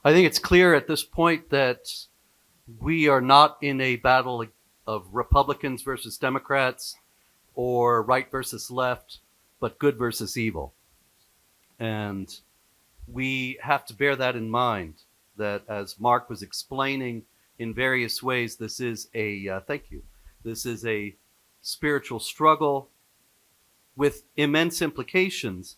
I think it's clear at this point that we are not in a battle of Republicans versus Democrats or right versus left, but good versus evil. And we have to bear that in mind, that as Mark was explaining in various ways, this is this is a spiritual struggle with immense implications,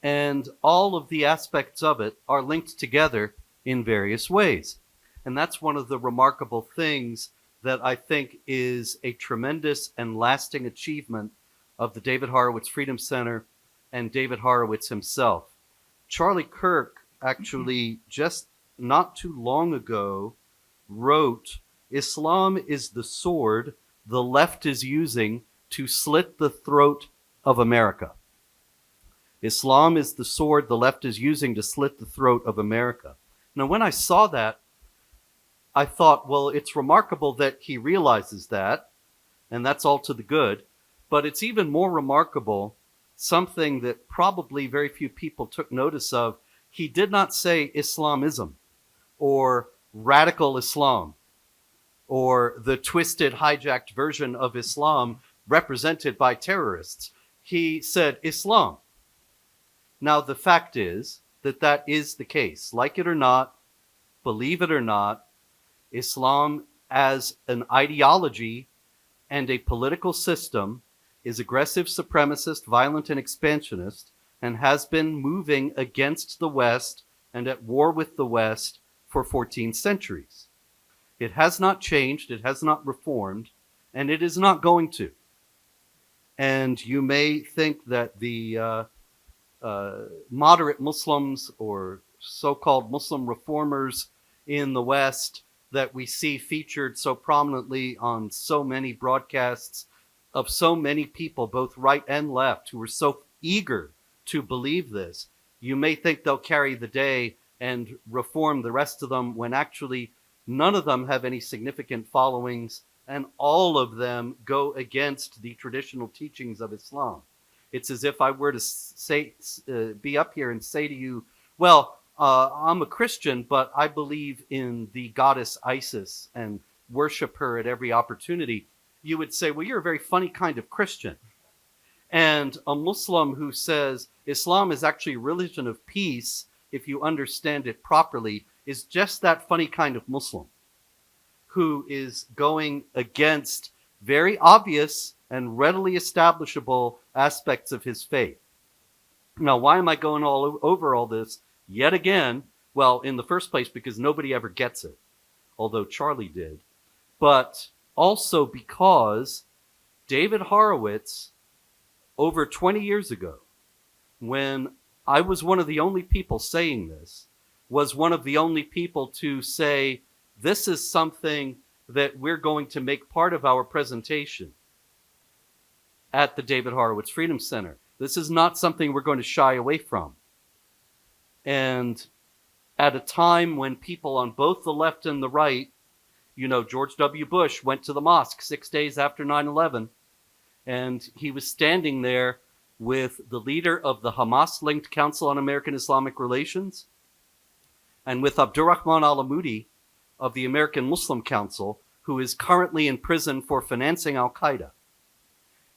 and all of the aspects of it are linked together in various ways. And that's one of the remarkable things that I think is a tremendous and lasting achievement of the David Horowitz Freedom Center and David Horowitz himself. Charlie Kirk actually just not too long ago wrote, "Islam is the sword the left is using to slit the throat of America." Islam is the sword the left is using to slit the throat of America. Now, when I saw that, I thought, well, it's remarkable that he realizes that, and that's all to the good. But it's even more remarkable, something that probably very few people took notice of. He did not say Islamism or radical Islam or the twisted, hijacked version of Islam represented by terrorists. He said Islam. Now, the fact is that that is the case. Like it or not, believe it or not, Islam as an ideology and a political system is aggressive, supremacist, violent, and expansionist, and has been moving against the West and at war with the West for 14 centuries. It has not changed, it has not reformed, and it is not going to. And you may think that the moderate Muslims or so-called Muslim reformers in the West that we see featured so prominently on so many broadcasts of so many people, both right and left, who are so eager to believe this, you may think they'll carry the day and reform the rest of them, when actually none of them have any significant followings, and all of them go against the traditional teachings of Islam. It's as if I were to be up here and say to you, well, I'm a Christian, but I believe in the goddess Isis and worship her at every opportunity. You would say, well, you're a very funny kind of Christian. And a Muslim who says Islam is actually a religion of peace, if you understand it properly, is just that funny kind of Muslim who is going against very obvious and readily establishable aspects of his faith. Now, why am I going over all this yet again? Well, in the first place, because nobody ever gets it, although Charlie did. But also because David Horowitz, over 20 years ago, when I was one of the only people saying this, was one of the only people to say, this is something that we're going to make part of our presentation at the David Horowitz Freedom Center. This is not something we're going to shy away from. And at a time when people on both the left and the right, George W. Bush went to the mosque 6 days after 9/11, and he was standing there with the leader of the Hamas-linked Council on American-Islamic Relations and with Abdurrahman al-Amoudi of the American Muslim Council, who is currently in prison for financing al-Qaeda.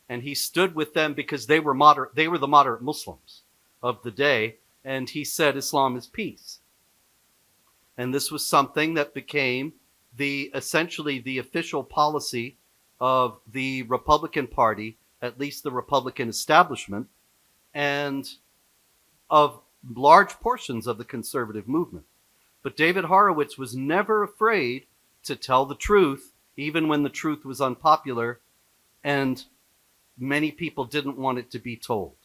And he stood with them because they were the moderate Muslims of the day, and he said Islam is peace. And this was something that became essentially the official policy of the Republican Party, at least the Republican establishment, and of large portions of the conservative movement. But David Horowitz was never afraid to tell the truth, even when the truth was unpopular, and many people didn't want it to be told.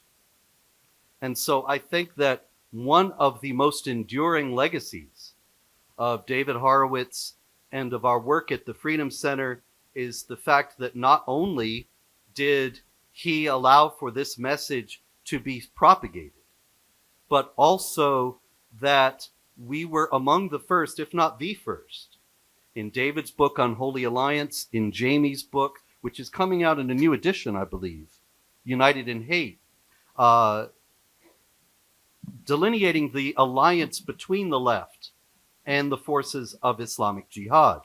And so I think that one of the most enduring legacies of David Horowitz and of our work at the Freedom Center is the fact that not only did he allow for this message to be propagated, but also that we were among the first, if not the first, in David's book on Holy Alliance, in Jamie's book, which is coming out in a new edition, I believe, United in Hate, delineating the alliance between the left and the forces of Islamic Jihad.